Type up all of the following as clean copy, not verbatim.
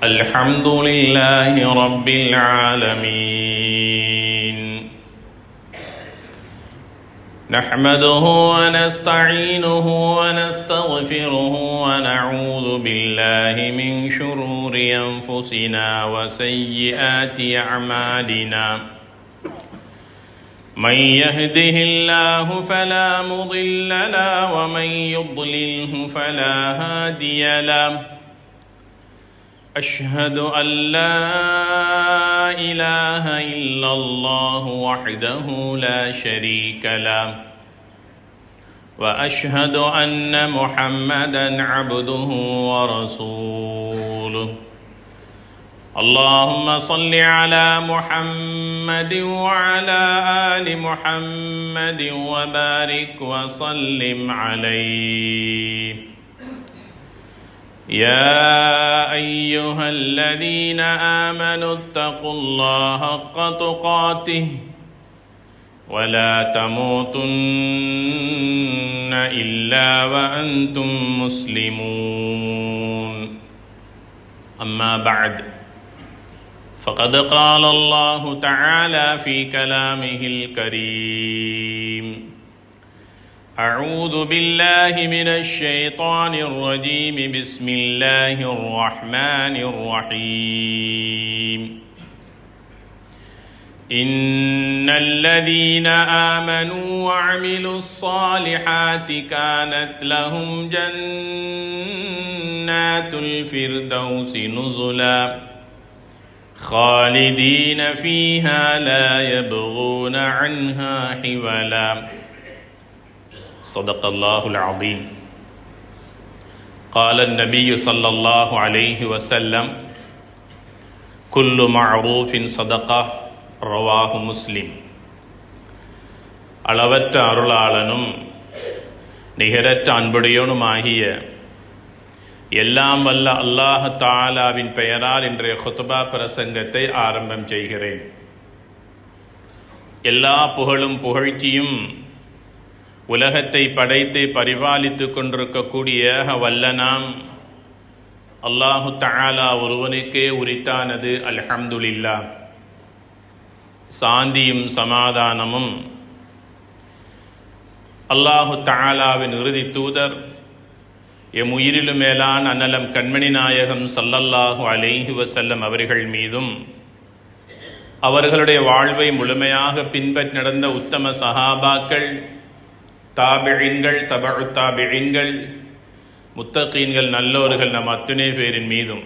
الحمد لله رب العالمين نحمده ونستعينه ونستغفره ونعوذ بالله من شرور أنفسنا وسيئات أعمالنا من يهده الله فلا مضل له ومن يضلله فلا هادي له أشهد أن لا إله إلا الله وحده لا شريك له وأشهد أن محمدًا عبده ورسوله اللهم صل على محمد وعلى آل محمد وبارك وسلم عليه يا أيها الذين آمنوا اتقوا الله حق تقاته ولا تموتن إلا وأنتم مسلمون أما بعد فقد قال الله تعالى في كلامه الكريم أعوذ بالله من الشيطان الرجيم بسم الله الرحمن الرحيم إن الذين آمنوا وعملوا الصالحات كانت لهم جنات الفردوس نزلا خالدين فيها لا يبغون عنها حولا صدق الله العظيم قال النبي صلى الله عليه وسلم كل معروف صدقة رواه مسلم அளவற்ற அருளாளனும் நிகரற்ற அன்புடையோனுமாகிய எல்லாம் வல்ல அல்லாஹ் தஆலாவின் பெயரால் இன்றைய குத்பா பிரசங்கத்தை ஆரம்பம் செய்கிறேன். எல்லா புகழும் புகழ்ச்சியும் உலகத்தை படைத்து பரிபாலித்து கொண்டிருக்கக்கூடிய வல்லனாம் அல்லாஹு தஆலா ஒருவனுக்கே உரித்தானது. அல்ஹம்துலில்லாஹ். சாந்தியும் சமாதானமும் அல்லாஹு தஆலாவின் இறுதி தூதர் எம் உயிரிலும் மேலான அன்னலம் கண்மணி நாயகம் ஸல்லல்லாஹு அலைஹி வஸல்லம் அவர்கள் மீதும் அவர்களுடைய வாழ்வை முழுமையாக பின்பற்றி நடந்த உத்தம சஹாபாக்கள், தாபிஈன்கள், தபஉ தாபிஈன்கள், முத்தகீன்கள், நல்லோர்கள் நம் அத்துணை பேரின் மீதும்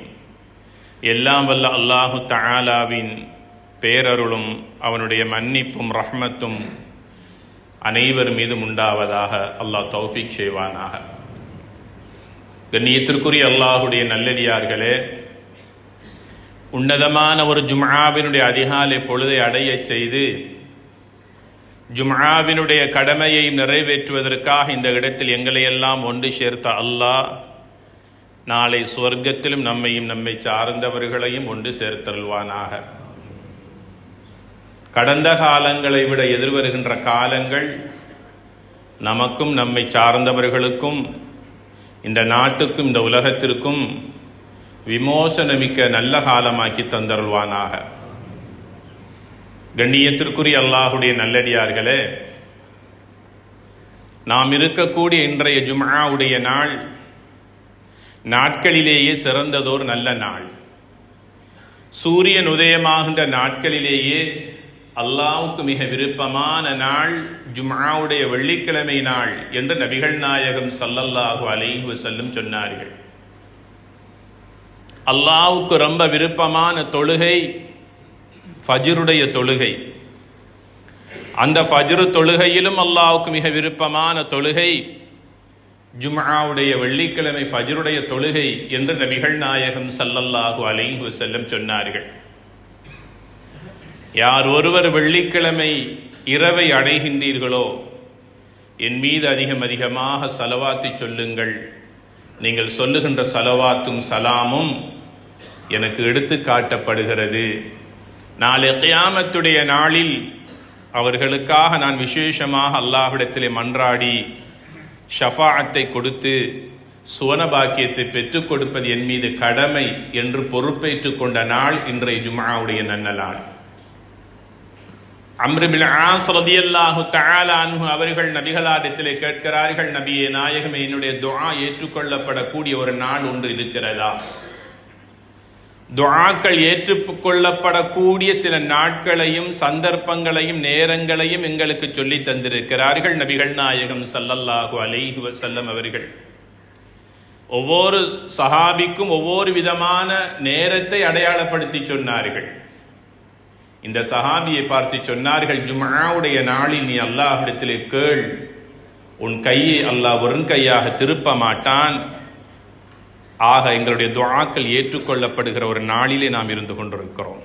எல்லாம் வல்ல அல்லாஹு தஆலாவின் பேரருளும் அவனுடைய மன்னிப்பும் ரஹ்மத்தும் அனைவர் மீதும் உண்டாவதாக. அல்லாஹ் தௌஃபீக் செய்வானாக. கண்ணியத்திற்குரிய அல்லாஹுடைய நல்லடியார்களே, உன்னதமான ஒரு ஜும்ஆவினுடைய அதிகாலை பொழுதை அடைய செய்து ஜும்ஆவினுடைய கடமையை நிறைவேற்றுவதற்காக இந்த இடத்தில் எங்களை எல்லாம் ஒன்று சேர்த்த அல்லாஹ் நாளை சுவர்க்கத்திலும் நம்மையும் நம்மை சார்ந்தவர்களையும் ஒன்று சேர்த்தருள்வானாக. கடந்த காலங்களை விட எதிர்வருகின்ற காலங்கள் நமக்கும் நம்மை சார்ந்தவர்களுக்கும் இந்த நாட்டுக்கும் இந்த உலகத்திற்கும் விமோசனமிக்க நல்ல காலமாக்கி தந்தருள்வானாக. கண்ணியத்திற்குரிய அல்லாஹுடைய நல்லடியார்களே, நாம் இருக்கக்கூடிய இன்றைய ஜும்ஆவுடைய நாள் நாட்களிலேயே சிறந்ததோர் நல்ல நாள். சூரியன் உதயமாகின்ற நாட்களிலேயே அல்லாஹ்வுக்கு மிக விருப்பமான நாள் ஜும்ஆவுடைய வெள்ளிக்கிழமை நாள் என்று நபிகள் நாயகம் ஸல்லல்லாஹு அலைஹி வஸல்லம் சொன்னார்கள். அல்லாஹ்வுக்கு ரொம்ப விருப்பமான தொழுகை ஃபஜ்ருடைய தொழுகை. அந்த ஃபஜ்ரு தொழுகையிலும் அல்லாஹ்வுக்கு மிக விருப்பமான தொழுகை ஜும்ஆவுடைய வெள்ளிக்கிழமை ஃபஜ்ருடைய தொழுகை என்று நபிகள் நாயகம் ஸல்லல்லாஹு அலைஹி வஸல்லம் சொன்னார்கள். யார் ஒருவர் வெள்ளிக்கிழமை இரவை அடைகின்றீர்களோ என் மீது அதிகமாக ஸலவாத்தை சொல்லுங்கள். நீங்கள் சொல்லுகின்ற ஸலவாத்தும் சலாமும் எனக்கு எடுத்து காட்டப்படுகிறது. நாளை கியாமத்துடைய நாளில் அவர்களுக்காக நான் விசேஷமாக அல்லாஹ்விடத்திலே மன்றாடி ஷஃபாஅத்தை கொடுத்து சுவனபாக்கியத்தை பெற்றுக் கொடுப்பது என் மீது கடமை என்று பொறுப்பேற்றுக் கொண்ட நாள் இன்றைய ஜும்ஆவுடைய நன்னலாள். அம்ர் பின் ஆஸ் ரலியல்லாஹு தஆலா அன்ஹு அவர்கள் நபிகளாரிடத்திலே கேட்கிறார்கள், நபியே நாயகமே, என்னுடைய துஆ ஏற்றுக்கொள்ளப்படக்கூடிய ஒரு நாள் ஒன்று இருக்கிறதா? துஆக்கள் ஏற்றுக்கொள்ளப்படக்கூடிய சில நாட்களையும் சந்தர்ப்பங்களையும் நேரங்களையும் எங்களுக்கு சொல்லி தந்திருக்கிறார்கள் நபிகள் நாயகம் ஸல்லல்லாஹு அலைஹி வஸல்லம் அவர்கள். ஒவ்வொரு சஹாபிக்கும் ஒவ்வொரு விதமான நேரத்தை அடையாளப்படுத்தி சொன்னார்கள். இந்த சஹாபியை பார்த்து சொன்னார்கள், ஜும்ஆவுடைய நாளில் நீ அல்லாஹ்விடத்திலே கேள், உன் கையை அல்லாஹ் வெறும் கையாக திருப்ப மாட்டான். ஆக எங்களுடைய துஆக்கள் ஏற்றுக்கொள்ளப்படுகிற ஒரு நாளிலே நாம் இருந்து கொண்டிருக்கிறோம்.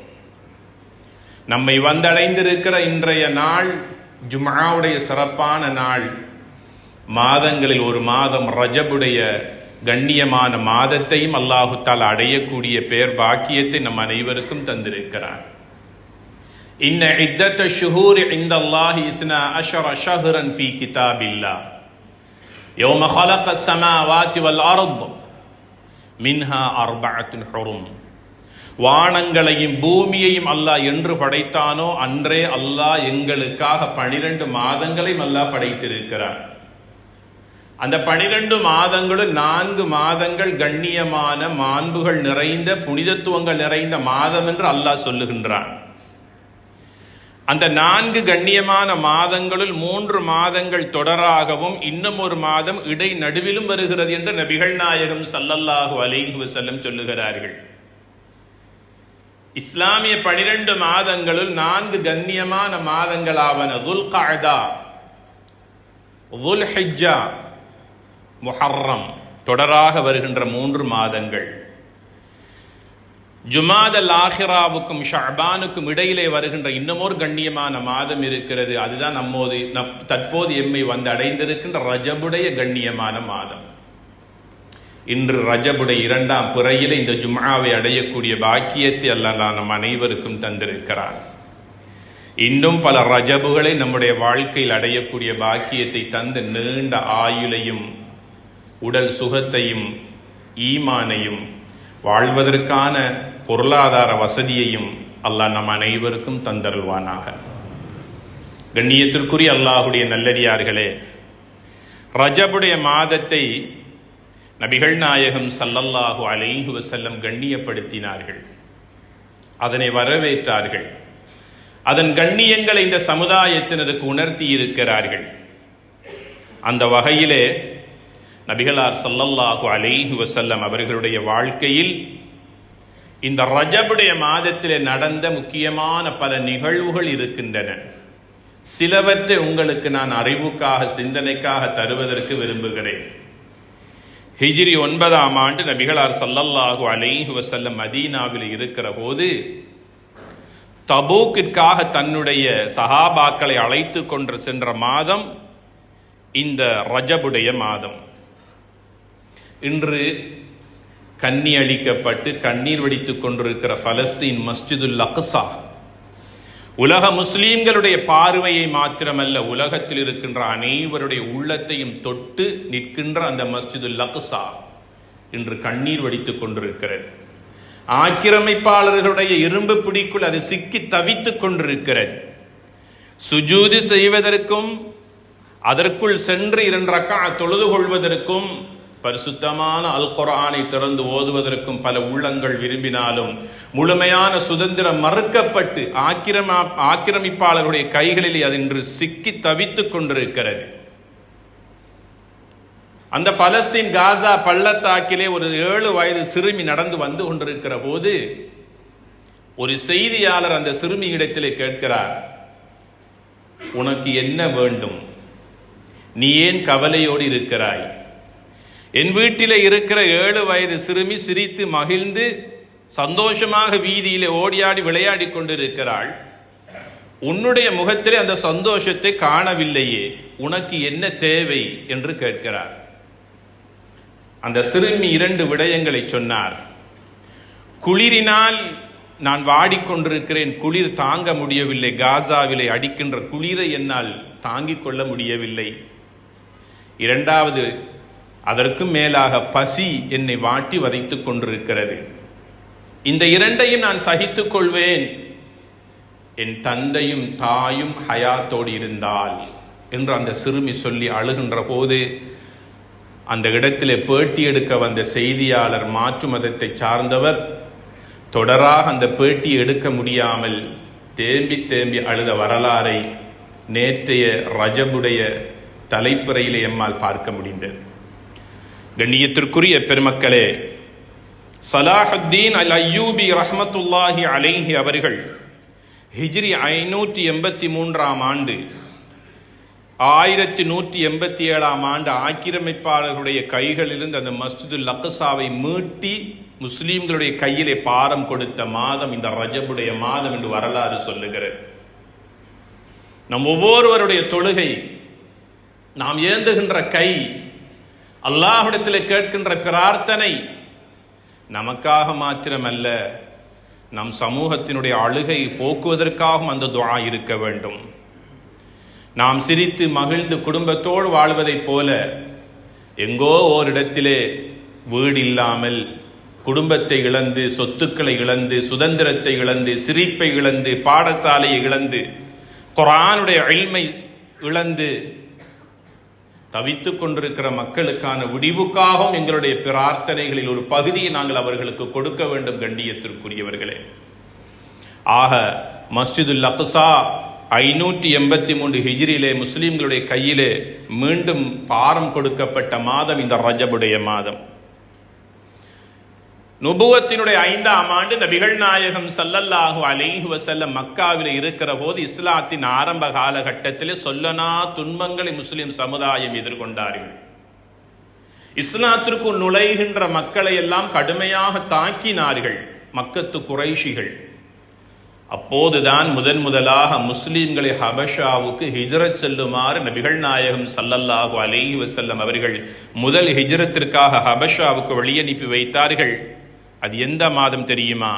நம்மை வந்தடைந்திருக்கிற இன்றைய நாள் ஜும்ஆவுடைய சிறப்பான நாள். மாதங்களில் ஒரு மாதம் ரஜபுடைய கண்ணியமான மாதத்தையும் அல்லாஹு தஆலா அடையக்கூடிய பேர் பாக்கியத்தை நம் அனைவருக்கும் தந்திருக்கிறார். இன்ன இத்தத்த ஷுஹூரி இன்தல்லாஹி 12 ஷஹ்ரன் ஃபீ கிதாபில்லாஹ் யௌம خلق السماوات والأرض மின்ஹா 4 ஹுரும். வானங்களையும் பூமியையும் அல்லாஹ் என்று படைத்தானோ அன்றே அல்லாஹ் எங்களுக்காக 12 மாதங்களையும் அல்லாஹ் படைத்திருக்கிறார். அந்த 12 மாதங்களும் 4 மாதங்கள் கண்ணியமான மாண்புகள் நிறைந்த புனிதத்துவங்கள் நிறைந்த மாதம் என்று அல்லாஹ் சொல்லுகின்றான். அந்த 4 கண்ணியமான மாதங்களுள் 3 மாதங்கள் தொடராகவும் இன்னும் ஒரு மாதம் இடை நடுவிலும் வருகிறது என்று நபிகள் நாயகம் ஸல்லல்லாஹு அலைஹி வஸல்லம் சொல்லுகிறார்கள். இஸ்லாமிய 12 மாதங்களுள் 4 கண்ணியமான மாதங்களாவன துல்கஅதா, துல்ஹிஜ்ஜா, முஹர்ரம் தொடராக வருகின்ற 3 மாதங்கள். ஜுமாதல் ஆஹிராவுக்கும் ஷஅபானுக்கும் இடையிலே வருகின்ற இன்னமொரு கண்ணியமான மாதம் இருக்கிறது. அதுதான் தற்போது எம்மை வந்து அடைந்திருக்கின்ற ரஜபுடைய கண்ணியமான மாதம். இன்று ரஜபுடைய 2ஆம் பிறையிலே இந்த ஜும்ஆவை அடையக்கூடிய பாக்கியத்தை அல்லாஹ் நம் அனைவருக்கும் தந்திருக்கிறார். இன்னும் பல ரஜபுகளை நம்முடைய வாழ்க்கையில் அடையக்கூடிய பாக்கியத்தை தந்து நீண்ட ஆயுளையும் உடல் சுகத்தையும் ஈமானையும் வாழ்வதற்கான பொருளாதார வசதியையும் அல்லாஹ் நம் அனைவருக்கும் தந்தருள்வானாக. கண்ணியத்திற்குரிய அல்லாஹுடைய நல்லடியார்களே, ரஜபுடைய மாதத்தை நபிகள் நாயகம் ஸல்லல்லாஹு அலைஹி வஸல்லம் கண்ணியப்படுத்தினார்கள், அதனை வரவேற்றார்கள், அதன் கண்ணியங்களை இந்த சமுதாயத்தினருக்கு உணர்த்தி இருக்கிறார்கள். அந்த வகையிலே நபிகளார் ஸல்லல்லாஹு அலைஹி வஸல்லம் அவர்களுடைய வாழ்க்கையில் இந்த ரஜபுடைய மாதத்திலே நடந்த முக்கியமான பல நிகழ்வுகள் இருக்கின்றன. சிலவற்றை உங்களுக்கு நான் அறிவுக்காக சிந்தனைக்காக தருவதற்கு விரும்புகிறேன். ஹிஜ்ரி 9ஆம் ஆண்டு நபிகளார் ஸல்லல்லாஹு அலைஹி வஸல்லம் மதீனாவில் இருக்கிற போது தபூக்கிற்காக தன்னுடைய சஹாபாக்களை அழைத்து கொண்டு சென்ற மாதம் இந்த ரஜபுடைய மாதம். இன்று கன்னி அளிக்கப்பட்டு கண்ணீர் வடித்துக் கொண்டிருக்கிற பலஸ்தீன் மஸ்ஜிதுல் அக்ஸா உலக முஸ்லீம்களுடைய பார்வையை மாத்திரமல்ல, உலகத்தில் இருக்கின்ற அனைவருடைய உள்ளத்தையும் தொட்டு நிற்கின்ற அந்த மஸ்ஜிதுல் அக்ஸா இன்று கண்ணீர் வடித்துக் கொண்டிருக்கிறது. ஆக்கிரமிப்பாளர்களுடைய இரும்பு பிடிக்குள் அது சிக்கி தவித்துக் கொண்டிருக்கிறது. சுஜூது செய்வதற்கும் அதற்குள் சென்று 2 ரக்அத் தொழுது கொள்வதற்கும் பரிசுத்தமான அல் குர்ஆனை திறந்து ஓதுவதற்கும் பல உள்ளங்கள் விரும்பினாலும் முழுமையான சுதந்திரம் மறுக்கப்பட்டு ஆக்கிரமிப்பாளருடைய கைகளில் அது இன்று சிக்கி தவித்துக் கொண்டிருக்கிறது. அந்த பலஸ்தீன் காசா பள்ளத்தாக்கிலே ஒரு 7 வயது சிறுமி நடந்து வந்து கொண்டிருக்கிற போது ஒரு செய்தியாளர் அந்த சிறுமி இடத்திலே கேட்கிறார், உனக்கு என்ன வேண்டும்? நீ ஏன் கவலையோடு இருக்கிறாய்? என் வீட்டிலே இருக்கிற 7 வயது சிறுமி சிரித்து மகிழ்ந்து சந்தோஷமாக வீதியிலே ஓடியாடி விளையாடி கொண்டிருக்கிறாள். உன்னுடைய முகத்திலே அந்த சந்தோஷத்தை காணவில்லையே, உனக்கு என்ன தேவை என்று கேட்கிறார். அந்த சிறுமி 2 விடயங்களை சொன்னார். குளிரினால் நான் வாடிக்கொண்டிருக்கிறேன், குளிர் தாங்க முடியவில்லை, காசாவிலே அடிக்கின்ற குளிரை என்னால் தாங்கிக் கொள்ள முடியவில்லை. 2வது, அதற்கும் மேலாக பசி என்னை வாட்டி வதைத்துக் கொண்டிருக்கிறது. இந்த இரண்டையும் நான் சகித்துக் கொள்வேன், என் தந்தையும் தாயும் ஹயாத்தோடு இருந்தால் என்று அந்த சிறுமி சொல்லி அழுகின்ற போது, அந்த இடத்திலே பேட்டி எடுக்க வந்த செய்தியாளர் மாற்று மதத்தை சார்ந்தவர் தொடராக அந்த பேட்டியை எடுக்க முடியாமல் தேம்பி தேம்பி அழுத வரலாறை நேற்றைய ரஜபுடைய தலைப்புறையிலே எம்மால் பார்க்க முடிந்தது. கண்ணியத்திற்குரிய பெருமக்களே, சலாஹுத்தீன் அல் அய்யூபி ரஹ்மத்துல்லாஹி அலைஹி அவர்கள் ஹிஜ்ரி 583 ஆண்டு 1187 ஆண்டு ஆக்கிரமிப்பாளர்களுடைய கைகளிலிருந்து அந்த மஸ்ஜிதுல் அக்ஸாவை மீட்டி முஸ்லீம்களுடைய கையிலே பாரம் கொடுத்த மாதம் இந்த ரஜபுடைய மாதம் என்று வரலாறு சொல்லுகிறது. நம் ஒவ்வொருவருடைய தொழுகை, நாம் ஏந்துகின்ற கை, அல்லாஹ்விடத்தில் கேட்கின்ற பிரார்த்தனை நமக்காக மாத்திரமல்ல, நம் சமூகத்தினுடைய அழுகை போக்குவதற்காகவும் அந்த துஆ இருக்க வேண்டும். நாம் சிரித்து மகிழ்ந்து குடும்பத்தோடு வாழ்வதைப் போல எங்கோ ஓரிடத்திலே வீடு இல்லாமல், குடும்பத்தை இழந்து, சொத்துக்களை இழந்து, சுதந்திரத்தை இழந்து, சிரிப்பை இழந்து, பாடசாலையை இழந்து, குர்ஆனுடைய இல்மை இழந்து தவித்துக் கொண்டிருக்கிற மக்களுக்கான விடிவுக்காகவும் எங்களுடைய பிரார்த்தனைகளில் ஒரு பகுதியை நாங்கள் அவர்களுக்கு கொடுக்க வேண்டும். கண்ணியத்திற்குரியவர்களே, ஆக மஸ்ஜிதுல் அக்ஸா 583 ஹிஜ்ரியிலே முஸ்லிம்களுடைய கையிலே மீண்டும் பாரம் கொடுக்கப்பட்ட மாதம் இந்த ரஜபுடைய மாதம். நுபுவத்தினுடைய 5ஆம் ஆண்டு நபிகள் நாயகம் ஸல்லல்லாஹு அலைஹி வஸல்லம் மக்காவில் இருக்கிற போது இஸ்லாத்தின் ஆரம்ப காலகட்டத்திலே சொல்லனா துன்பங்களை முஸ்லிம் சமுதாயம் எதிர்கொண்டார்கள். இஸ்லாத்திற்கு நுழைகின்ற மக்களை எல்லாம் கடுமையாக தாக்கினார்கள் மக்கத்து குறைஷிகள். அப்போதுதான் முதலாக முஸ்லிம்களை ஹபஷாவுக்கு ஹிஜ்ரத் செல்லுமாறு நபிகள் நாயகம் ஸல்லல்லாஹு அலைஹி வஸல்லம் அவர்கள் முதல் ஹிஜ்ரத்திற்காக ஹபஷாவுக்கு வழியனுப்பி வைத்தார்கள். அது எந்த மாதம் தெரியுமா?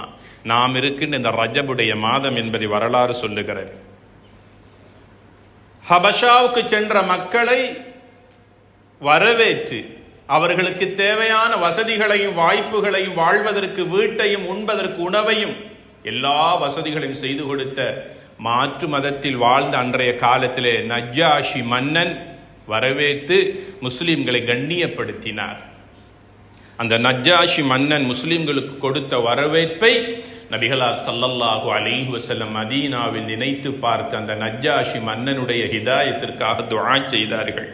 நாம் இருக்கின்ற இந்த ரஜபுடைய மாதம் என்பதை வரலாறு சொல்லுகிறது. ஹபஷாவுக்கு சென்ற மக்களை வரவேற்று அவர்களுக்கு தேவையான வசதிகளையும் வாய்ப்புகளையும், வாழ்வதற்கு வீட்டையும், உண்பதற்கு உணவையும், எல்லா வசதிகளையும் செய்து கொடுத்த மாற்று மதத்தில் வாழ்ந்த அன்றைய காலத்திலே நஜ்ஜாஷி மன்னன் வரவேற்று முஸ்லிம்களை கண்ணியப்படுத்தினார். அந்த நஜ்ஜாஷி மன்னன் முஸ்லிம்களுக்கு கொடுத்த வரவேற்பை நபிகளார் ஸல்லல்லாஹு அலைஹி வஸல்லம் மதீனாவில் நினைத்து பார்த்து அந்த நஜ்ஜாஷி மன்னனுடைய ஹிதாயத்திற்காக துஆ செய்தார்கள்.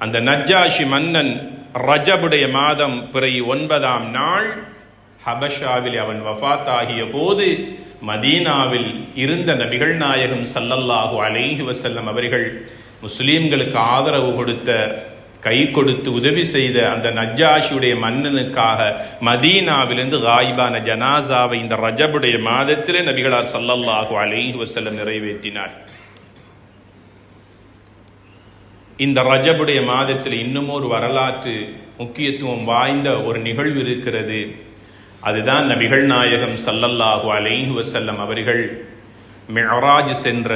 அந்த நஜ்ஜாஷி மன்னன் ரஜபுடைய மாதம் பிறை 9ஆம் நாள் ஹபஷாவில் அவன் வஃபாத் ஆகிய போது மதீனாவில் இருந்த நபிகள் நாயகம் ஸல்லல்லாஹு அலைஹி வஸல்லம் அவர்கள் முஸ்லிம்களுக்கு ஆதரவு கொடுத்த, கை கொடுத்து உதவி செய்த அந்த நஜ்ஜாஷியுடைய மன்னனுக்காக மதீனாவிலிருந்து காயிபான ஜனாசாவை இந்த ரஜபுடைய மாதத்திலே நபிகளார் ஸல்லல்லாஹு அலைஹி வஸல்லம் நிறைவேற்றினார். இந்த ரஜபுடைய மாதத்தில் இன்னும் ஒரு வரலாற்று முக்கியத்துவம் வாய்ந்த ஒரு நிகழ்வு இருக்கிறது. அதுதான் நபிகள் நாயகம் ஸல்லல்லாஹு அலைஹி வஸல்லம் அவர்கள் மிஅராஜ் சென்ற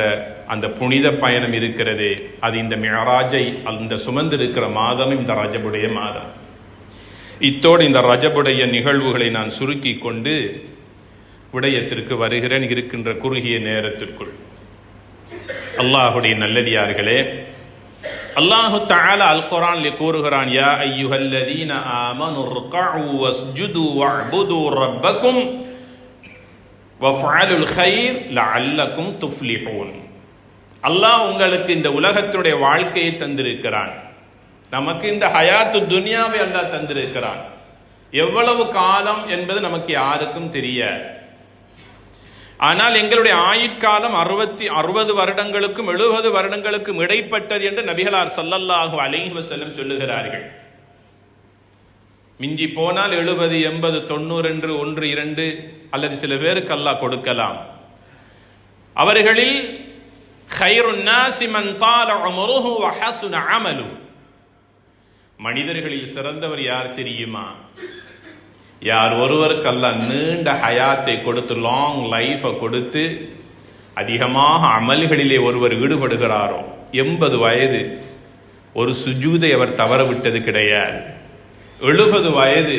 அந்த புனித பயணம் இருக்கிறது. அது இந்த மிஅராஜை அந்த சுமந்திருக்கிற மாதம் இந்த ரஜபுடைய மாதம். இத்தோடு இந்த ரஜபுடைய நிகழ்வுகளை நான் சுருக்கி கொண்டு விடயத்திற்கு வருகிறேன் இருக்கின்ற குறுகிய நேரத்திற்குள். அல்லாஹுடைய நல்லடியார்களே, அல்லாஹு தஆலா அல் குர்ஆனில் கூறுகிறான், யா அய்யுஹல்லதீன ஆமனு ர்கஉ வஸ்ஜுது வஅபுது ரப்பக்கும் வஃஅலுல் கைர் லஅல்லக்கும் துஃப்லிஹூன். அல்லாஹ் உங்களுக்கு இந்த உலகத்தினுடைய வாழ்க்கையை தந்திருக்கிறான். நமக்கு இந்த ஹயாத்து துன்யாவை அல்லாஹ் தந்திருக்கிறான். எவ்வளவு காலம் என்பது நமக்கு யாருக்கும் தெரியாது. ஆனால் எங்களுடைய ஆயுட்காலம் 60 வருடங்களுக்கும் 70 வருடங்களுக்கும் இடைப்பட்டது என்று நபிகளார் ஸல்லல்லாஹு அலைஹி வஸல்லம் சொல்லுகிறார்கள். மிஞ்சி போனால் 70, 80, 90 என்று 1, 2 அல்லது சில பேருக்கு அல்லாஹ் கொடுக்கலாம். அவர்களில் கைருன் நாஸி மன் தால உம்ருஹு வ ஹஸன அமலு. மனிதர்களில் சிறந்தவர் யார் தெரியுமா? யார் ஒருவருக்கு அல்லாஹ் நீண்ட ஹயாத்தை கொடுத்து, லாங் லைஃபை கொடுத்து, அதிகமாக அமல்களிலே ஒருவர் ஈடுபடுகிறாரோ, 80 வயது ஒரு சுஜூதை அவர் தவற விட்டது கிடையாது. 70 வயது,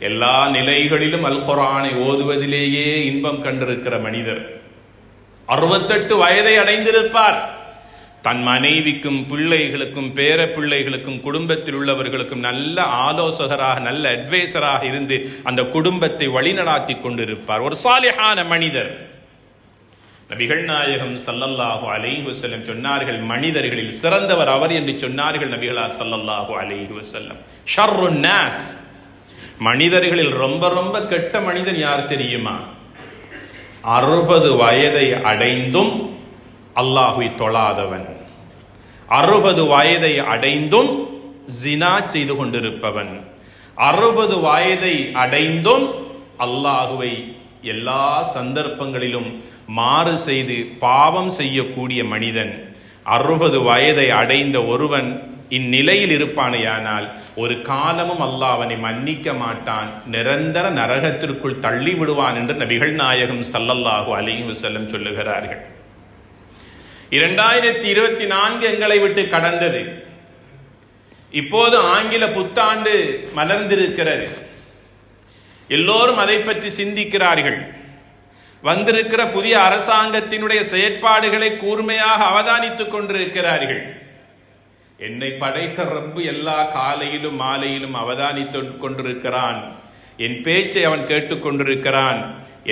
எல்லா நிலைகளிலும் அல் குர்ஆனை ஓதுவதிலேயே இன்பம் கண்டிருக்கிற மனிதர் 68 வயதை அடைந்திருப்பார். தன் மனைவிக்கும் பிள்ளைகளுக்கும் பேர பிள்ளைகளுக்கும் குடும்பத்தில் உள்ளவர்களுக்கும் நல்ல ஆலோசகராக, நல்ல அட்வைசராக இருந்து அந்த குடும்பத்தை வழிநடாத்தி கொண்டிருப்பார். ஒரு சாலிஹான மனிதர். நபிகள் நாயகம் ஸல்லல்லாஹு அலைஹி வஸல்லம் சொன்னார்கள், மனிதர்களில் சிறந்தவர் அவர் என்று சொன்னார்கள் நபிகளார் ஸல்லல்லாஹு அலைஹி வஸல்லம். ஷர்ருன் நாஸ், மனிதர்களில் ரொம்ப ரொம்ப கெட்ட மனிதன் யார் தெரியுமா? 60 வயதை அடைந்தும் அல்லாஹ்வை தொழாதவன், 60 வயதை அடைந்தும் ஜினா செய்து கொண்டிருப்பவன், 60 வயதை அடைந்தும் அல்லாஹ்வை எல்லா சந்தர்ப்பங்களிலும் மாறு செய்து பாவம் செய்யக்கூடிய மனிதன். 60 வயதை அடைந்த ஒருவன் இந்நிலையில் இருப்பானேயானால் ஒரு காலமும் அல்லாஹ் அவனை மன்னிக்க மாட்டான், நிரந்தர நரகத்திற்குள் தள்ளி விடுவான் என்று நபிகள் நாயகம் ஸல்லல்லாஹு அலைஹி வஸல்லம் சொல்லுகிறார்கள். 2024 எங்களை விட்டு கடந்தது. இப்போது ஆங்கில புத்தாண்டு மலர்ந்திருக்கிறது. எல்லோரும் அதை பற்றி சிந்திக்கிறார்கள். வந்திருக்கிற புதிய அரசாங்கத்தினுடைய செயற்பாடுகளை கூர்மையாக அவதானித்துக் கொண்டிருக்கிறார்கள். என்னை படைத்த ரப்பு எல்லா காலையிலும் மாலையிலும் அவதானித்துக் கொண்டிருக்கிறான். என் பேச்சை அவன் கேட்டுக் கொண்டிருக்கிறான்.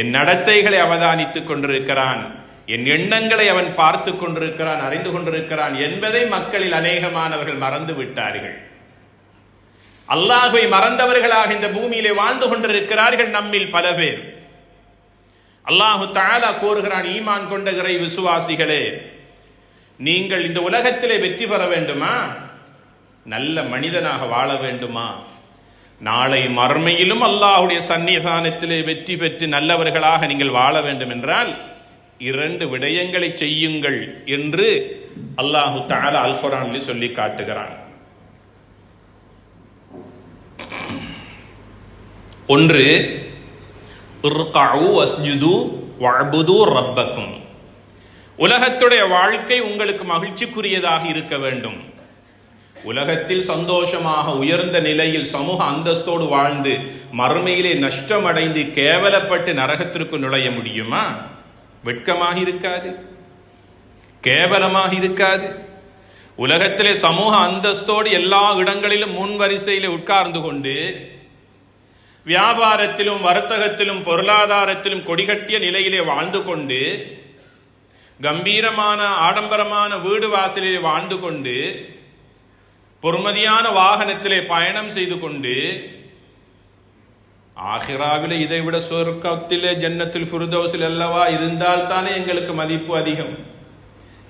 என் நடத்தைகளை அவதானித்துக் கொண்டிருக்கிறான். என் எண்ணங்களை அவன் பார்த்து கொண்டிருக்கிறான், அறிந்து கொண்டிருக்கிறான் என்பதை மக்களில் அநேகமானவர்கள் மறந்து விட்டார்கள். அல்லாஹ்வை மறந்தவர்களாக இந்த பூமியிலே வாழ்ந்து கொண்டிருக்கிறார்கள் நம்மில் பல பேர். அல்லாஹு தஆலா கூறுகிறான், ஈமான் கொண்ட இறை விசுவாசிகளே, நீங்கள் இந்த உலகத்திலே வெற்றி பெற வேண்டுமா? நல்ல மனிதனாக வாழ வேண்டுமா? நாளை மறுமையிலும் அல்லாஹ்வுடைய சன்னிதானத்திலே வெற்றி பெற்று நல்லவர்களாக நீங்கள் வாழ வேண்டும் என்றால் 2 விடயங்களை செய்யுங்கள் என்று அல்லாஹு தஆலா அல் குர்ஆனில் சொல்லி காட்டுகிறான். ஒன்று, இர்கஉ வஸ்ஜுது வஅபுது ரப்பக்கும். உலகத்துடைய வாழ்க்கை உங்களுக்கு மகிழ்ச்சிக்குரியதாக இருக்க வேண்டும். உலகத்தில் சந்தோஷமாக உயர்ந்த நிலையில் சமூக அந்தஸ்தோடு வாழ்ந்து மறுமையிலே நஷ்டமடைந்து கேவலப்பட்டு நரகத்திற்கு நுழைய முடியுமா? வெட்கமாக இருக்காது, கேவலமாக இருக்காது. உலகத்திலே சமூக அந்தஸ்தோடு எல்லா இடங்களிலும் முன் வரிசையிலே உட்கார்ந்து கொண்டு வியாபாரத்திலும் வர்த்தகத்திலும் பொருளாதாரத்திலும் கொடிகட்டிய நிலையிலே வாழ்ந்து கொண்டு கம்பீரமான ஆடம்பரமான வீடு வாசலிலே வாழ்ந்து கொண்டு பொறுமதியான வாகனத்திலே பயணம் செய்து கொண்டு ஆகிராவிலே இதைவிட சொர்க்கத்திலே ஜன்னத்துல் ஃபிர்தௌஸில் அல்லவா இருந்தால் தானே எங்களுக்கு மதிப்பு அதிகம்.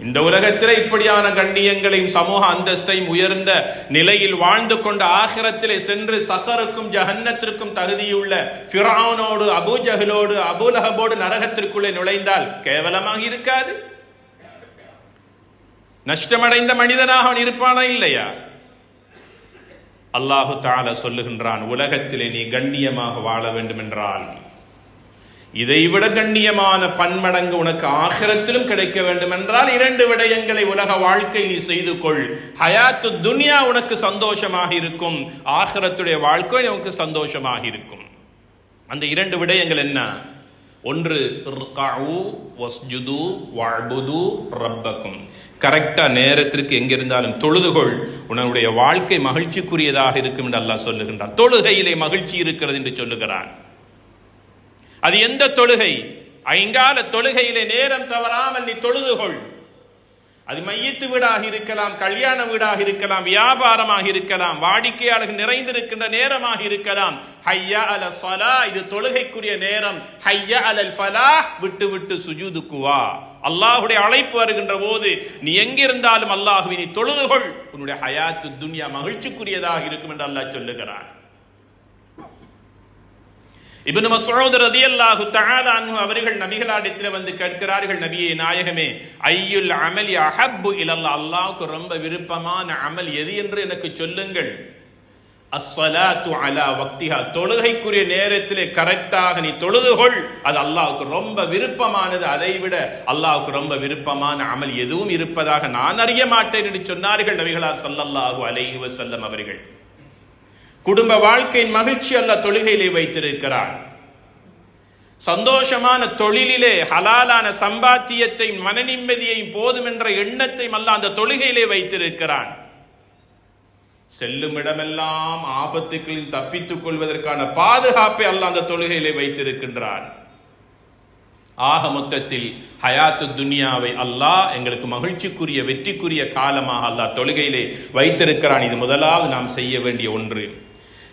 இந்த உலகத்திலே இப்படியான கண்ணியங்களையும் சமூக அந்தஸ்தையும் உயர்ந்த நிலையில் வாழ்ந்து கொண்ட ஆகிரத்திலே சென்று சக்கருக்கும் ஜஹன்னத்திற்கும் தகுதியுள்ள ஃபிரௌனோடு அபூஜஹலோடு அபூலஹபோடு நரகத்திற்குள்ளே நுழைந்தால் கேவலமாக இருக்காது? நஷ்டமடைந்த மனிதனாக அவன் இருப்பானா இல்லையா? அல்லாஹு தஆலா சொல்லுகின்றான், உலகத்திலே நீ கண்ணியமாக வாழ வேண்டும் என்றால் இதைவிட கண்ணியமான பன்மடங்கு உனக்கு ஆகிரத்திலும் கிடைக்க வேண்டும் என்றால் 2 விடயங்களை உலக வாழ்க்கை நீ செய்து கொள். ஹயாத்து துன்யா உனக்கு சந்தோஷமாக இருக்கும், ஆகிரத்துடைய வாழ்க்கை உனக்கு சந்தோஷமாக இருக்கும். அந்த 2 விடயங்கள் என்ன? ஒன்று, இர்கஉ வஸ்ஜுது வஅபுது ரப்பக்கும். கரெக்டா நேரத்திற்கு எங்கிருந்தாலும் தொழுதுகொள், உன்னுடைய வாழ்க்கை மகிழ்ச்சிக்குரியதாக இருக்கும் என்று அல்லாஹ் சொல்லுகின்றான். தொழுகையிலே மகிழ்ச்சி இருக்கிறது என்று சொல்லுகிறான். அது எந்த தொழுகை? ஐங்கால தொழுகையிலே நேரம் தவறாமல் நீ தொழுதுகொள். அது மையத்து வீடாக இருக்கலாம், கல்யாண வீடாக இருக்கலாம், வியாபாரமாக இருக்கலாம், வாடிக்கையாளர்கள் நிறைந்திருக்கின்ற நேரமாக இருக்கலாம். ஹய்யா அல ஸலா, இது தொழுகைக்குரிய நேரம். ஹய்யா அலல் ஃபலாஹ், விட்டு விட்டு சுஜூதுக்கு வா. அல்லாஹ்வுடைய அழைப்பு வருகின்ற போது நீ எங்கிருந்தாலும் அல்லாஹ்வை நீ தொழுதுகொள், உன்னுடைய ஹயாத்து துன்யா மகிழ்ச்சிக்குரியதாக இருக்கும் என்று அல்லாஹ் சொல்லுகிறான். இப்னு மஸ்ஊத் ரலியல்லாஹு தஆலா அன்ஹு அவர்கள் நபிகளிடத்தில் வந்து கேட்கிறார்கள், நபியே நாயகமே, ஐயுல் அமலி அஹப்பு இலல்லாஹ், அல்லாஹ்வுக்கு ரொம்ப விருப்பமான அமல் எது என்று எனக்கு சொல்லுங்கள். அஸ்ஸலாத்து அலா வக்திஹா, தொழுகைக்குரிய நேரத்திலே கரெக்டாக நீ தொழுதுகொள், அது அல்லாஹ்வுக்கு ரொம்ப விருப்பமானது. அதைவிட அல்லாஹ்வுக்கு ரொம்ப விருப்பமான அமல் எதுவும் இருப்பதாக நான் அறிய மாட்டேன் என்று சொன்னார்கள் நபிகளார் ஸல்லல்லாஹு அலைஹி வஸல்லம் அவர்கள். குடும்ப வாழ்க்கையின் மகிழ்ச்சி அல்லாஹ் தொழுகையிலே வைத்திருக்கிறார். சந்தோஷமான தொழிலிலே ஹலாலான சம்பாத்தியத்தையும் மன நிம்மதியையும் போதும் என்ற எண்ணத்தையும் அல்லாஹ் அந்த தொழுகையிலே வைத்திருக்கிறான். செல்லும் இடமெல்லாம் ஆபத்துக்களில் தப்பித்துக் கொள்வதற்கான பாதுகாப்பை அல்லாஹ் அந்த தொழுகையிலே வைத்திருக்கின்றான். ஆக மொத்தத்தில் ஹயாத்து துனியாவை அல்லாஹ் எங்களுக்கு மகிழ்ச்சிக்குரிய வெற்றிக்குரிய காலமாக அல்லாஹ் தொழுகையிலே வைத்திருக்கிறான். இது முதலாவது நாம் செய்ய வேண்டிய ஒன்று.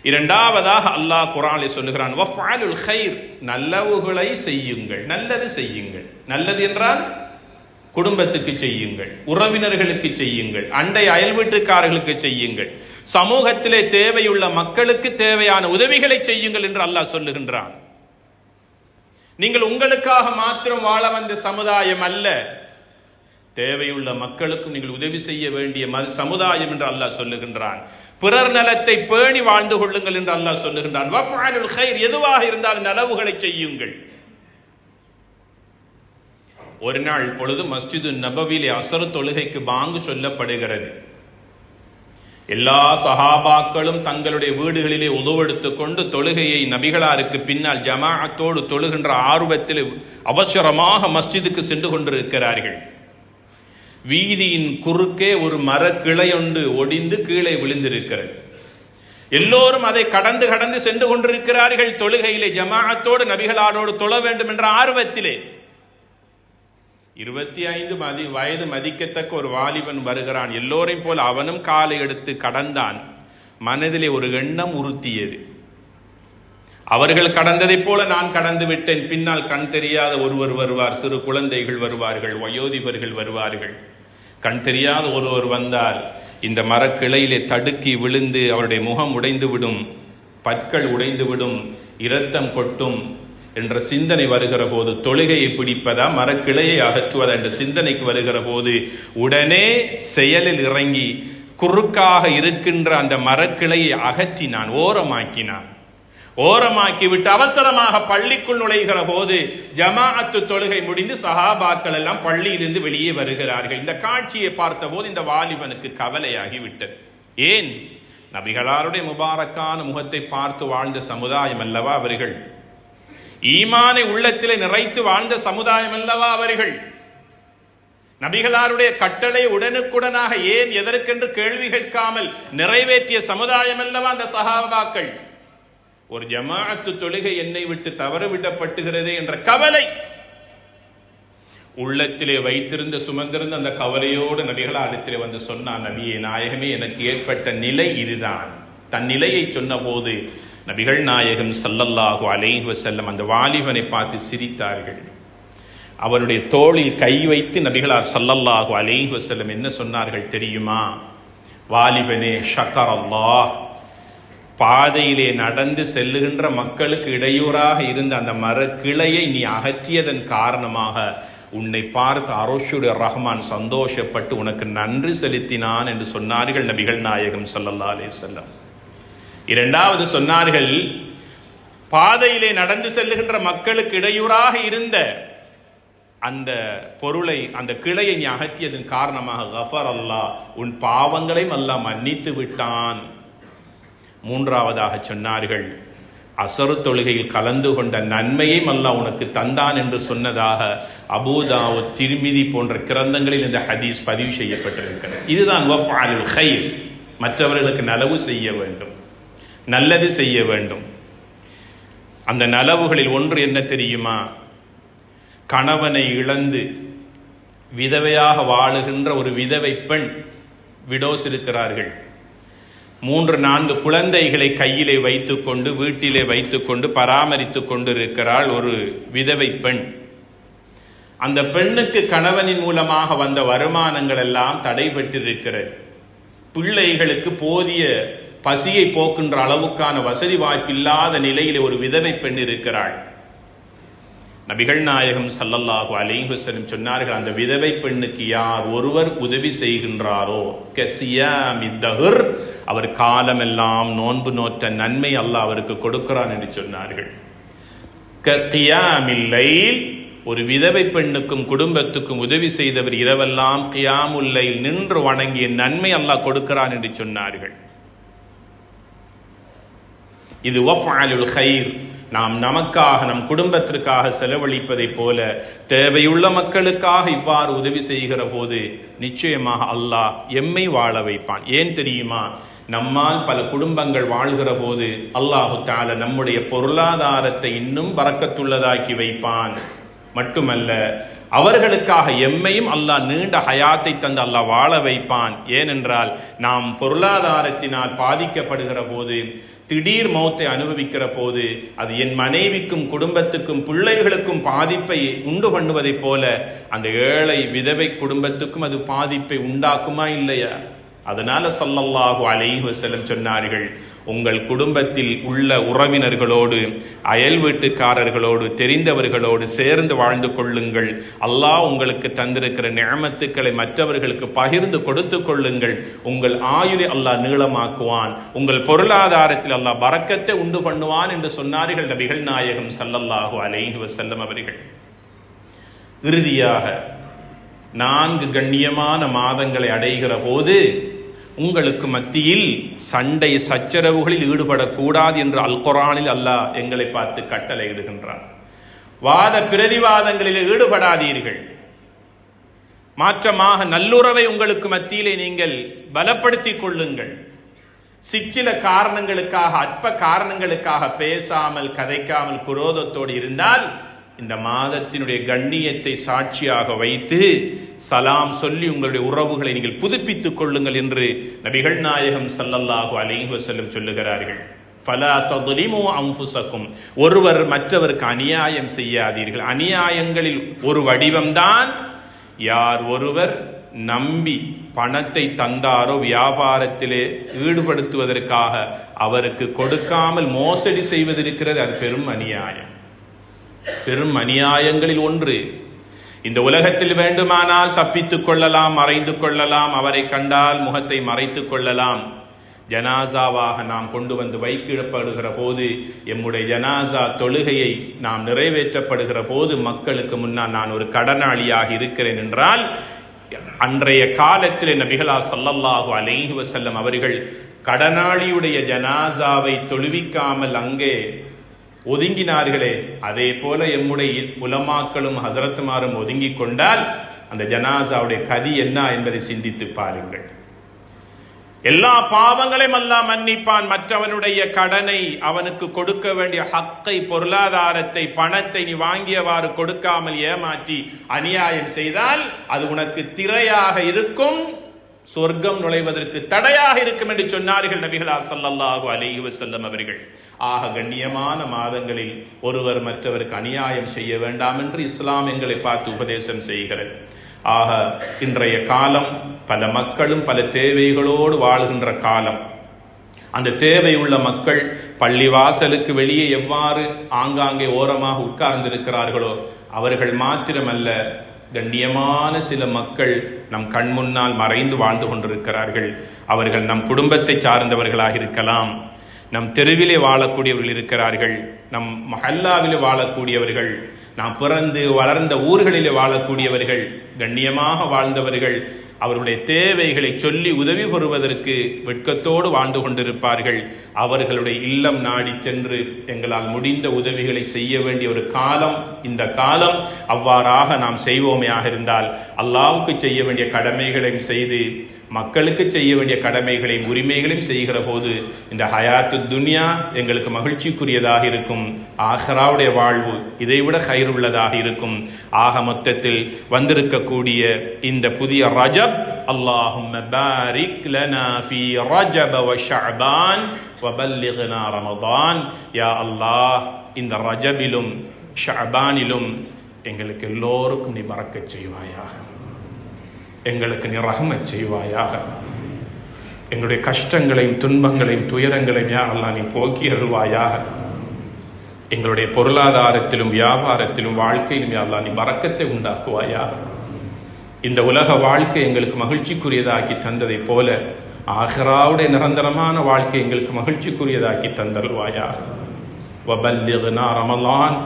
இரண்டாவதாக அல்லாஹ் குர்ஆனில் சொல்லுகிறான், வஃஅலுல் கைர், நல்லவுகளை செய்யுங்கள், நல்லது செய்யுங்கள். நல்லது என்றால் குடும்பத்துக்கு செய்யுங்கள், உறவினர்களுக்கு செய்யுங்கள், அண்டை அயல் வீட்டுக்காரர்களுக்கு செய்யுங்கள், சமூகத்திலே தேவையுள்ள மக்களுக்கு தேவையான உதவிகளை செய்யுங்கள் என்று அல்லாஹ் சொல்லுகின்றான். நீங்கள் உங்களுக்காக மாத்திரம் வாழ வந்த சமுதாயம் அல்ல, தேவையுள்ள மக்களுக்கும் நீங்கள் உதவி செய்ய வேண்டிய சமுதாயம் என்று அல்லாஹ் சொல்லுகின்றான். பிறர் நலத்தை பேணி வாழ்ந்து கொள்ளுங்கள் என்று அல்லாஹ் சொல்லுகின்றான். வஃஅலுல் கைர், எதுவாக இருந்தாலும் நலவுகளை செய்யுங்கள். ஒரு நாள் பொழுது மஸ்ஜிது நபவிலே அஸ்ர் தொழுகைக்கு பாங்கு சொல்லப்படுகிறது. எல்லா சஹாபாக்களும் தங்களுடைய வீடுகளிலே உதவெடுத்துக் கொண்டு தொழுகையை நபிகளாருக்கு பின்னால் ஜமாஅத்தோடு தொழுகின்ற ஆர்வத்தில் அவசரமாக மஸ்ஜிதுக்கு சென்று கொண்டிருக்கிறார்கள். வீதியின் குறுக்கே ஒரு மரக்கிளையொன்று ஒடிந்து கீழே விழுந்திருக்கிறது. எல்லோரும் அதை கடந்து கடந்து சென்று கொண்டிருக்கிறார்கள். தொழுகையிலே ஜமாஅத்தோடு நபிகளாரோடு தொழ வேண்டும் என்ற ஆர்வத்திலே 25 வயது மதிக்கத்தக்க ஒரு வாலிபன் வருகிறான். எல்லோரையும் போல் அவனும் காலை எடுத்து கடந்தான். மனதிலே ஒரு எண்ணம் உறுத்தியது, அவர்கள் கடந்ததைப் போல நான் கடந்து விட்டேன், பின்னால் கண் தெரியாத ஒருவர் வருவார், சிறு குழந்தைகள் வருவார்கள், வயோதிபர்கள் வருவார்கள். கண் தெரியாத ஒருவர் வந்தால் இந்த மரக்கிளையிலே தடுக்கி விழுந்து அவருடைய முகம் உடைந்துவிடும், பற்கள் உடைந்துவிடும், இரத்தம் கொட்டும் என்ற சிந்தனை வருகிற போது, தொழுகையை பிடிப்பதா மரக்கிளையை அகற்றுவதா என்ற சிந்தனைக்கு வருகிற போது உடனே செயலில் இறங்கி குறுக்காக இருக்கின்ற அந்த மரக்கிளையை அகற்றினான், ஓரமாக்கினான். ஓரமாக்கிவிட்டு அவசரமாக பள்ளிக்குள் நுழைகிற போது ஜமாஅத்து தொழுகை முடிந்து சஹாபாக்கள் எல்லாம் பள்ளியிலிருந்து வெளியே வருகிறார்கள். இந்த காட்சியை பார்த்த போது இந்த வாலிபனுக்கு கவலையாகி விட்டது. ஏன்? நபிகளாருடைய முபாரக்கான முகத்தை பார்த்து வாழ்ந்த சமுதாயம் அல்லவா அவர்கள், ஈமானை உள்ளத்திலே நிறைத்து வாழ்ந்த சமுதாயம் அல்லவா அவர்கள், நபிகளாருடைய கட்டளை உடனுக்குடனாக ஏன் எதற்கென்று கேள்வி கேட்காமல் நிறைவேற்றிய சமுதாயம் அல்லவா அந்த சஹாபாக்கள். ஒரு ஜமாஅத்து தொழுகை என்னை விட்டு தவறவிடப்பட்டுகிறதே என்ற கவலை உள்ளத்திலே வைத்திருந்த சுமந்திருந்த அந்த கவலையோடு நபிகளாரிடத்திலே வந்து சொன்னான், நபியே நாயகமே, எனக்கு ஏற்பட்ட நிலை இதுதான். தன் நிலையை சொன்ன போது நபிகள் நாயகம் ஸல்லல்லாஹு அலைஹி வஸல்லம் அந்த வாலிபனை பார்த்து சிரித்தார்கள். அவருடைய தோளில் கை வைத்து நபிகளார் ஸல்லல்லாஹு அலைஹி வஸல்லம் என்ன சொன்னார்கள் தெரியுமா? வாலிபனே, ஷக்கரல்லாஹ், பாதையிலே நடந்து செல்லுகின்ற மக்களுக்கு இடையூறாக இருந்த அந்த மரக்கிளையை நீ அகற்றியதன் காரணமாக உன்னை பார்த்து அர்ஷுடைய ரஹ்மான் சந்தோஷப்பட்டு உனக்கு நன்றி செலுத்தினான் என்று சொன்னார்கள் நபிகள் நாயகம் ஸல்லல்லாஹு அலைஹி வஸல்லம். இரண்டாவது சொன்னார்கள், பாதையிலே நடந்து செல்லுகின்ற மக்களுக்கு இடையூறாக இருந்த அந்த பொருளை, அந்த கிளையை நீ அகற்றியதன் காரணமாக கஃபர் அல்லாஹ், உன் பாவங்களையும் அல்லாஹ் மன்னித்து விட்டான். மூன்றாவதாக சொன்னார்கள், அசரு தொழுகையில் கலந்து கொண்ட நன்மையும் அல்லாஹ் உனக்கு தந்தான் என்று சொன்னதாக அபூதாவுத், திர்மிதி போன்ற கிரந்தங்களில் இந்த ஹதீஸ் பதிவு செய்யப்பட்டிருக்கிறது. இதுதான் வஃஅலுல் கைர், மற்றவர்களுக்கு நலவு செய்ய வேண்டும், நல்லது செய்ய வேண்டும். அந்த நலவுகளில் ஒன்று என்ன தெரியுமா? கணவனை இழந்து விதவையாக வாழுகின்ற ஒரு விதவை பெண், விடோஸ் இருக்கிறார்கள், 3-4 குழந்தைகளை கையிலே வைத்துக்கொண்டு வீட்டிலே வைத்துக்கொண்டு பராமரித்து கொண்டு இருக்கிறாள் ஒரு விதவை பெண். அந்த பெண்ணுக்கு கணவனின் மூலமாக வந்த வருமானங்கள் எல்லாம் தடைபட்டிருக்கிறது. பிள்ளைகளுக்கு போதிய பசியை போக்குன்ற அளவுக்கான வசதி வாய்ப்பில்லாத நிலையிலே ஒரு விதவை பெண் இருக்கிறாள். நபிகள் நாயகம் ஸல்லல்லாஹு அலைஹி வஸல்லம் சொன்னார்கள், அந்த விதவை பெண்ணுக்கு யார் ஒருவர் உதவி செய்கின்றாரோ கஸியாமித்தஹர், அவர் காலமெல்லாம் நோன்பு நோற்ற நன்மை அல்லாஹ் அவருக்கு கொடுக்கிறான் என்று சொன்னார்கள். கியாமில் லைல், ஒரு விதவை பெண்ணுக்கும் குடும்பத்துக்கும் உதவி செய்தவர் இரவெல்லாம் கியாமுல் லைல் நின்று வணங்கிய நன்மை அல்லாஹ் கொடுக்கிறான் என்று சொன்னார்கள். இது வஃஅலுல் கைர், நாம் நமக்காக நம் குடும்பத்திற்காக செலவழிப்பதை போல தேவையுள்ள மக்களுக்காக இவ்வாறு உதவி செய்கிற போது நிச்சயமாக அல்லாஹ் எம்மை வாழ வைப்பான். ஏன் தெரியுமா? நம்மால் பல குடும்பங்கள் வாழ்கிற போது அல்லாஹு தஆலா நம்முடைய பொருளாதாரத்தை இன்னும் பரக்கத்துள்ளதாக்கி வைப்பான். மட்டுமல்ல, அவர்களுக்காக எம்மையும் அல்லாஹ் நீண்ட ஹயாத்தை தந்து அல்லாஹ் வாழ வைப்பான். ஏனென்றால் நாம் பொருளாதாரத்தினால் பாதிக்கப்படுகிற போது, திடீர் மௌத்தை அனுபவிக்கிற போது அது என் மனைவிக்கும் குடும்பத்துக்கும் பிள்ளைகளுக்கும் பாதிப்பை உண்டு பண்ணுவதைப் போல அந்த ஏழை விதவை குடும்பத்துக்கும் அது பாதிப்பை உண்டாக்குமா இல்லையா? அதனால ஸல்லல்லாஹு அலைஹி வஸல்லம் சொன்னார்கள், உங்கள் குடும்பத்தில் உள்ள உறவினர்களோடு, அயல் வீட்டுக்காரர்களோடு, தெரிந்தவர்களோடு சேர்ந்து வாழ்ந்து கொள்ளுங்கள். அல்லாஹ் உங்களுக்கு தந்திருக்கிற நிஅமத்துக்களை மற்றவர்களுக்கு பகிர்ந்து கொடுத்து கொள்ளுங்கள். உங்கள் ஆயுளை அல்லாஹ் நீளமாக்குவான், உங்கள் பொருளாதாரத்தில் அல்லாஹ் பரக்கத்தை உண்டு பண்ணுவான் என்று சொன்னார்கள் நபிகள் நாயகம் ஸல்லல்லாஹு அலைஹி வஸல்லம் அவர்கள். இறுதியாக 4 கண்ணியமான மாதங்களை அடைகிற போது உங்களுக்கு மத்தியில் சண்டை சச்சரவுகளில் ஈடுபடக்கூடாது என்று அல் குர்ஆனில் அல்லாஹ் எங்களை பார்த்து கட்டளையிடுகின்றான். வாத பிரதிவாதங்களில் ஈடுபடாதீர்கள். மாற்றமாக நல்லுறவை உங்களுக்கு மத்தியிலே நீங்கள் பலப்படுத்திக் கொள்ளுங்கள். சிற்சில காரணங்களுக்காக, அற்ப காரணங்களுக்காக பேசாமல் கதைக்காமல் குரோதத்தோடு இருந்தால் இந்த மாதத்தினுடைய கண்ணியத்தை சாட்சியாக வைத்து சலாம் சொல்லி உங்களுடைய உறவுகளை நீங்கள் புதுப்பித்துக் கொள்ளுங்கள் என்று நபிகள் நாயகம் ஸல்லல்லாஹு அலைஹி வஸல்லம் சொல்லுகிறார்கள். ஃபலா தظلموا அன்ஃபுஸக்கும், ஒருவர் மற்றவருக்கு அநியாயம் செய்யாதீர்கள். அநியாயங்களில் ஒரு வடிவம்தான் யார் ஒருவர் நம்பி பணத்தை தந்தாரோ வியாபாரத்திலே ஈடுபடுத்துவதற்காக அவருக்கு கொடுக்காமல் மோசடி செய்வதிருக்கிறது, அது பெரும் அநியாயம். பெரும் அநியாயங்களில் ஒன்று. இந்த உலகத்தில் வேண்டுமானால் தப்பித்துக் கொள்ளலாம், மறைந்து கொள்ளலாம், அவரை கண்டால் முகத்தை மறைத்துக் கொள்ளலாம். ஜனாசாவாக நாம் கொண்டு வந்து வைக்கப்படுகிற போது, எம்முடைய ஜனாசா தொழுகையை நாம் நிறைவேற்றப்படுகிற போது மக்களுக்கு முன்னால் நான் ஒரு கடனாளியாக இருக்கிறேன் என்றால், அன்றைய காலத்தில் நபிகளா ஸல்லல்லாஹு அலைஹி வஸல்லம் அவர்கள் கடனாளியுடைய ஜனாசாவை தொழுவிக்காமல் அங்கே ஒதுங்கினார்களே, அதே போல எம்முடைய உலமாக்களும் ஹஸரத்துமாரும் ஒதுங்கிக் கொண்டால் அந்த ஜனாசாவுடைய கதி என்ன என்பதை சிந்தித்து பாருங்கள். எல்லா பாவங்களையும் அல்லாஹ் மன்னிப்பான். மற்றவனுடைய கடனை, அவனுக்கு கொடுக்க வேண்டிய ஹக்கை, பொருளாதாரத்தை, பணத்தை நீ வாங்கியவாறு கொடுக்காமல் ஏமாற்றி அநியாயம் செய்தால் அது உனக்கு திரையாக இருக்கும், சொர்க்கம் நுழைவதற்கு தடையாக இருக்கும் என்று சொன்னார்கள் நபிகளார் ஸல்லல்லாஹு அலைஹி வஸல்லம் அவர்கள். ஆக கண்ணியமான மாதங்களில் ஒருவர் மற்றவருக்கு அநியாயம் செய்ய வேண்டாம் என்று இஸ்லாம் எங்களை பார்த்து உபதேசம் செய்கிறது. ஆக இன்றைய காலம் பல மக்களும் பல தேவைகளோடு வாழ்கின்ற காலம். அந்த தேவையுள்ள மக்கள் பள்ளிவாசலுக்கு வெளியே எவ்வாறு ஆங்காங்கே ஓரமாக உட்கார்ந்திருக்கிறார்களோ அவர்கள் மாத்திரமல்ல, கண்ணியமான சில மக்கள் நம் கண் முன்னால் மறைந்து வாழ்ந்து கொண்டிருக்கிறார்கள். அவர்கள் நம் குடும்பத்தை சார்ந்தவர்களாக இருக்கலாம், நம் தெருவிலே வாழக்கூடியவர்கள் இருக்கிறார்கள், நம் மஹல்லாவிலே வாழக்கூடியவர்கள், நாம் பிறந்து வளர்ந்த ஊர்களிலே வாழக்கூடியவர்கள், கண்ணியமாக வாழ்ந்தவர்கள். அவருடைய தேவைகளை சொல்லி உதவி பெறுவதற்கு வெட்கத்தோடு வாழ்ந்து கொண்டிருப்பார்கள். அவர்களுடைய இல்லம் நாடி சென்று எங்களால் முடிந்த உதவிகளை செய்ய வேண்டிய ஒரு காலம் இந்த காலம். அவ்வாறாக நாம் செய்வோமையாக இருந்தால் அல்லாஹ்வுக்கு செய்ய வேண்டிய கடமைகளையும் செய்து மக்களுக்கு செய்ய வேண்டிய கடமைகளையும் உரிமைகளையும் செய்கிற போது இந்த ஹயாத்து துன்யா எங்களுக்கு மகிழ்ச்சிக்குரியதாக இருக்கும். ஆஹிராவுடைய வாழ்வு இதைவிட கைருள்ளதாக இருக்கும். ஆக மொத்தத்தில் வந்திருக்கக்கூடிய இந்த புதிய ரஜப், அல்லாஹும்ம பாரிக் லனா ஃபீ ரஜப வ ஷஅபான் வ பல்லிக்னா ரமதான். யா அல்லாஹ், இந்த ரஜபிலும் ஷஅபானிலும் எங்களுக்கு எல்லோருக்கும் நீ பரக்கத் செய்வாயாக, எங்களுக்கு நீ ரஹ்மத் செய்வாயாக. எங்களுடைய கஷ்டங்களையும் துன்பங்களையும் துயரங்களையும் யா அல்லாஹ் நீ போக்கி அருள்வாயாக. எங்களுடைய பொருளாதாரத்திலும் வியாபாரத்திலும் வாழ்க்கையிலும் யா அல்லாஹ் நீ பரக்கத்தை உண்டாக்குவாயாக. இந்த உலக வாழ்க்கை எங்களுக்கு மகிழ்ச்சிக்குரியதாக்கி தந்ததை போல ஆகிராவுடைய நிரந்தரமான வாழ்க்கை எங்களுக்கு மகிழ்ச்சிக்குரியதாக்கி தந்தல்வாயாக. வபல்லிக்னா ரமலான்,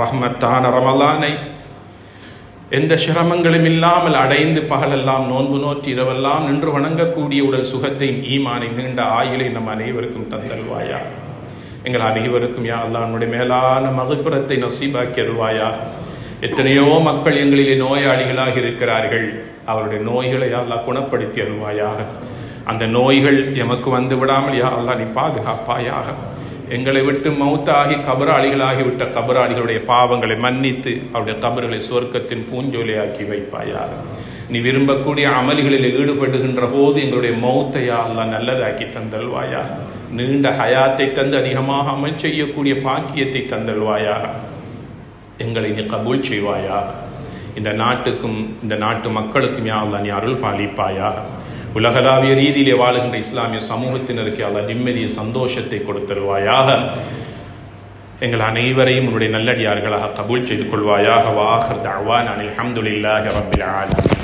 ரஹ்மத்தான ரமலானை எந்த சிரமங்களும் இல்லாமல் அடைந்து பகலெல்லாம் நோன்பு நோற்றி இரவெல்லாம் நின்று வணங்கக்கூடிய உடல் சுகத்தை, ஈமானை, நீண்ட ஆயுளை நம் அனைவருக்கும் தந்தல்வாயா. எங்கள் அனைவருக்கும் யா அல்லாஹ் உன்னுடைய மேலான மக்ஃபிரத்தை நசீபாக்கி அருள்வாயா. எத்தனையோ மக்கள் எங்களிலே நோயாளிகளாக இருக்கிறார்கள், அவருடைய நோய்களை யா அல்லாஹ் குணப்படுத்தி அருள்வாயாக. அந்த நோய்கள் எமக்கு வந்து விடாமல் யா அல்லாஹ் நீ பாதுகாப்பாயாக. எங்களை விட்டு மௌத்தாகி கபராளிகளாகிவிட்ட கபராளிகளுடைய பாவங்களை மன்னித்து அவருடைய கபர்களை சொர்க்கத்தின் பூஞ்சோலையாக்கி வைப்பாயாக. நீ விரும்பக்கூடிய அமல்களில் ஈடுபடுகின்ற போது எங்களுடைய மௌத்தை யா அல்லாஹ் நல்லதாக்கி தந்தல்வாயாக. நீண்ட ஹயாத்தை தந்து அதிகமாக அமல் செய்யக்கூடிய பாக்கியத்தை தந்தல்வாயாக. எங்களை நீ கபூல் செய்வாயாக. இந்த நாட்டுக்கும் இந்த நாட்டு மக்களுக்கும் யா அல்லாஹ் நீ அருள் பாலிப்பாயாக. உலகளாவிய ரீதியிலே வாழுகின்ற இஸ்லாமிய சமூகத்தினருக்கு அல்லாஹ் நிம்மதிய சந்தோஷத்தை கொடுத்தருவாயாக. எங்கள் அனைவரையும் உன்னுடைய நல்லடியார்களாக கபூல் செய்து கொள்வாயாக. வ ஆகிர் தஅவானா அனில் ஹம்துலில்லாஹி ரப்பில் ஆலமீன்.